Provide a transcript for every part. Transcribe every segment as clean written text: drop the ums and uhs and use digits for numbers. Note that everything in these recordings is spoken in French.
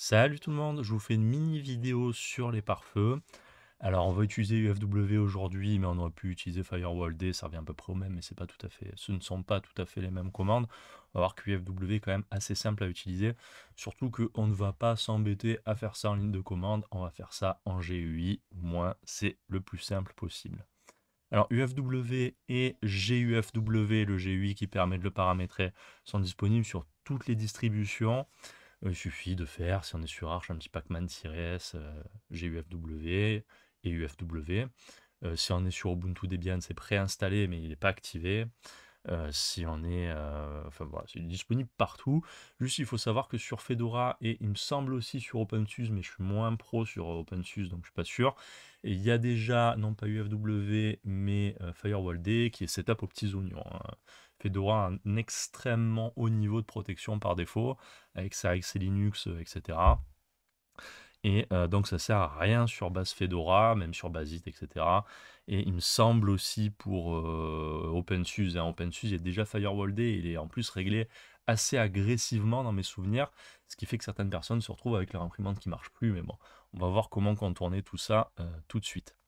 Salut tout le monde, je vous fais une mini vidéo sur les pare-feux. Alors on va utiliser UFW aujourd'hui, mais on aurait pu utiliser FirewallD, ça revient à peu près au même, mais c'est pas tout à fait, ce ne sont pas tout à fait les mêmes commandes. On va voir que UFW est quand même assez simple à utiliser, surtout qu'on ne va pas s'embêter à faire ça en ligne de commande, on va faire ça en GUI, au moins c'est le plus simple possible. Alors UFW et GUFW, le GUI qui permet de le paramétrer, sont disponibles sur toutes les distributions. Il suffit de faire, si on est sur Arch, un petit pacman-s, GUFW et UFW. Si on est sur Ubuntu Debian, c'est préinstallé, mais il n'est pas activé. Si on est, enfin voilà, c'est disponible partout. Juste, il faut savoir que sur Fedora et il me semble aussi sur OpenSUSE, mais je suis moins pro sur OpenSUSE, donc je suis pas sûr. Et il y a déjà, non pas UFW, mais FirewallD qui est setup aux petits oignons, hein. Fedora a un extrêmement haut niveau de protection par défaut, avec sa XC Linux, etc. Et donc ça sert à rien sur base Fedora, même sur Basit, etc. Et il me semble aussi pour OpenSUSE, hein, OpenSUSE, il y a déjà FirewallD, il est en plus réglé assez agressivement dans mes souvenirs, ce qui fait que certaines personnes se retrouvent avec leur imprimante qui ne marche plus, mais bon, on va voir comment contourner tout ça tout de suite.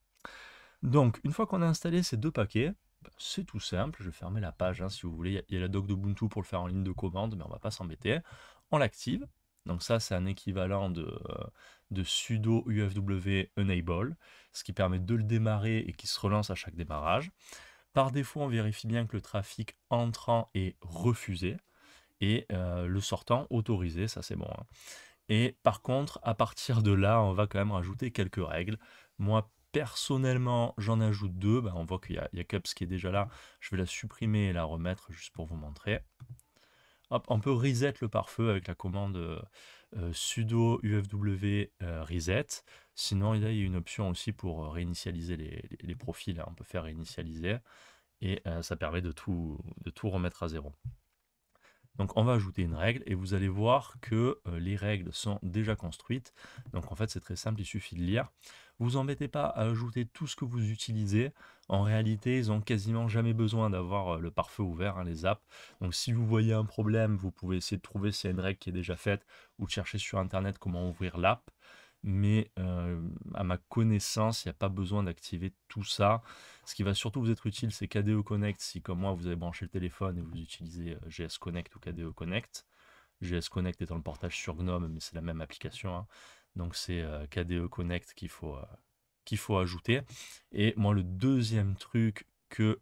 Donc, une fois qu'on a installé ces deux paquets, bah, c'est tout simple, je vais fermer la page hein, si vous voulez, il y a la doc d'Ubuntu pour le faire en ligne de commande, mais on ne va pas s'embêter. On l'active, donc ça c'est un équivalent de sudo ufw enable, ce qui permet de le démarrer et qui se relance à chaque démarrage. Par défaut, on vérifie bien que le trafic entrant est refusé et le sortant autorisé, ça c'est bon, hein. Et par contre, à partir de là, on va quand même rajouter quelques règles. Moi, personnellement, j'en ajoute deux. Ben, on voit qu'il y a Cups qui est déjà là. Je vais la supprimer et la remettre juste pour vous montrer. Hop, on peut reset le pare-feu avec la commande sudo ufw reset. Sinon, il y a une option aussi pour réinitialiser les profils, hein. On peut faire réinitialiser et ça permet de tout remettre à zéro. Donc on va ajouter une règle et vous allez voir que les règles sont déjà construites. Donc en fait c'est très simple, il suffit de lire. Vous embêtez pas à ajouter tout ce que vous utilisez. En réalité, ils ont quasiment jamais besoin d'avoir le pare-feu ouvert, hein, les apps. Donc si vous voyez un problème, vous pouvez essayer de trouver s'il y a une règle qui est déjà faite ou de chercher sur internet comment ouvrir l'app. Mais à ma connaissance, il n'y a pas besoin d'activer tout ça. Ce qui va surtout vous être utile, c'est KDE Connect, si comme moi vous avez branché le téléphone et vous utilisez GS Connect ou KDE Connect. GS Connect étant le portage sur GNOME, mais c'est la même application, hein. Donc c'est KDE Connect qu'il faut ajouter. Et moi, le deuxième truc que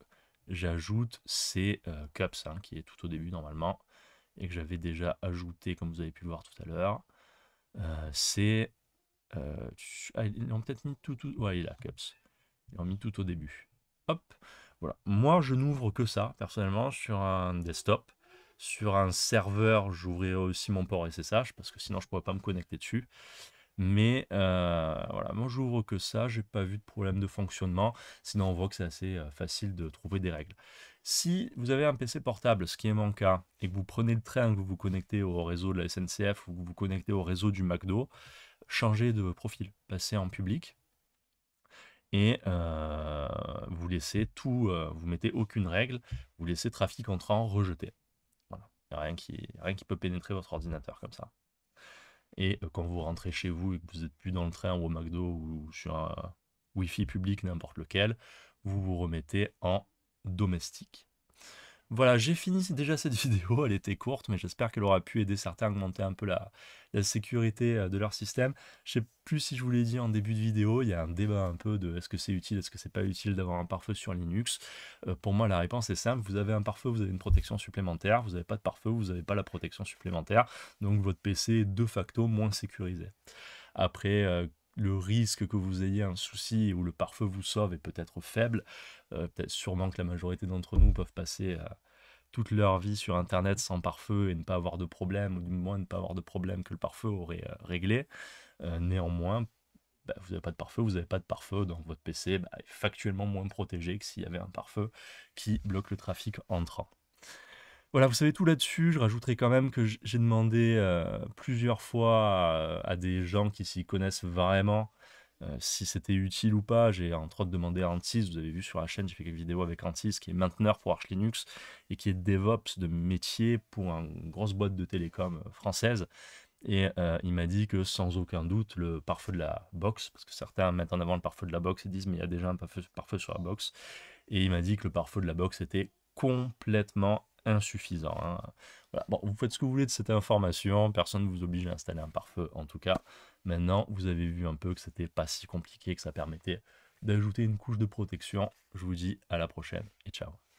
j'ajoute, c'est Cups, hein, qui est tout au début normalement, et que j'avais déjà ajouté, comme vous avez pu le voir tout à l'heure. C'est ils l'ont peut-être mis tout. Ouais, il est là, Cups. Ils l'ont mis tout au début. Hop, voilà. Moi, je n'ouvre que ça, personnellement, sur un desktop. Sur un serveur, j'ouvrirai aussi mon port SSH, parce que sinon, je ne pourrais pas me connecter dessus. Mais voilà, moi, j'ouvre que ça. J'ai pas vu de problème de fonctionnement. Sinon, on voit que c'est assez facile de trouver des règles. Si vous avez un PC portable, ce qui est mon cas, et que vous prenez le train, que vous vous connectez au réseau de la SNCF ou que vous vous connectez au réseau du McDo, changez de profil, passez en public et vous laissez tout, vous mettez aucune règle, vous laissez trafic entrant rejeté. Voilà. Il n'y a rien qui peut pénétrer votre ordinateur comme ça. Et quand vous rentrez chez vous et que vous n'êtes plus dans le train ou au McDo ou sur un Wi-Fi public, n'importe lequel, vous vous remettez en domestique. Voilà, j'ai fini déjà cette vidéo, elle était courte, mais j'espère qu'elle aura pu aider certains à augmenter un peu la sécurité de leur système. Je sais plus si je vous l'ai dit en début de vidéo, il y a un débat un peu de est-ce que c'est utile, est-ce que c'est pas utile d'avoir un pare-feu sur Linux. Pour moi, la réponse est simple, vous avez un pare-feu, vous avez une protection supplémentaire, vous n'avez pas de pare-feu, vous n'avez pas la protection supplémentaire, donc votre PC est de facto moins sécurisé. Après, le risque que vous ayez un souci où le pare-feu vous sauve est peut-être faible. Peut-être sûrement que la majorité d'entre nous peuvent passer toute leur vie sur Internet sans pare-feu et ne pas avoir de problème, ou du moins ne pas avoir de problème que le pare-feu aurait réglé. Néanmoins, bah, vous n'avez pas de pare-feu, vous n'avez pas de pare-feu, donc votre PC bah, est factuellement moins protégé que s'il y avait un pare-feu qui bloque le trafic entrant. Voilà, vous savez tout là-dessus. Je rajouterai quand même que j'ai demandé plusieurs fois à des gens qui s'y connaissent vraiment si c'était utile ou pas. J'ai entre autres demandé à Antis, vous avez vu sur la chaîne, j'ai fait quelques vidéos avec Antis, qui est mainteneur pour Arch Linux et qui est DevOps de métier pour une grosse boîte de télécom française. Et il m'a dit que sans aucun doute, le pare-feu de la box, parce que certains mettent en avant le pare-feu de la box et disent mais il y a déjà un pare-feu sur la box. Et il m'a dit que le pare-feu de la box était complètement insuffisant, hein. Voilà. Bon, vous faites ce que vous voulez de cette information, personne ne vous oblige à installer un pare-feu en tout cas. Maintenant, vous avez vu un peu que c'était pas si compliqué, que ça permettait d'ajouter une couche de protection. Je vous dis à la prochaine et ciao.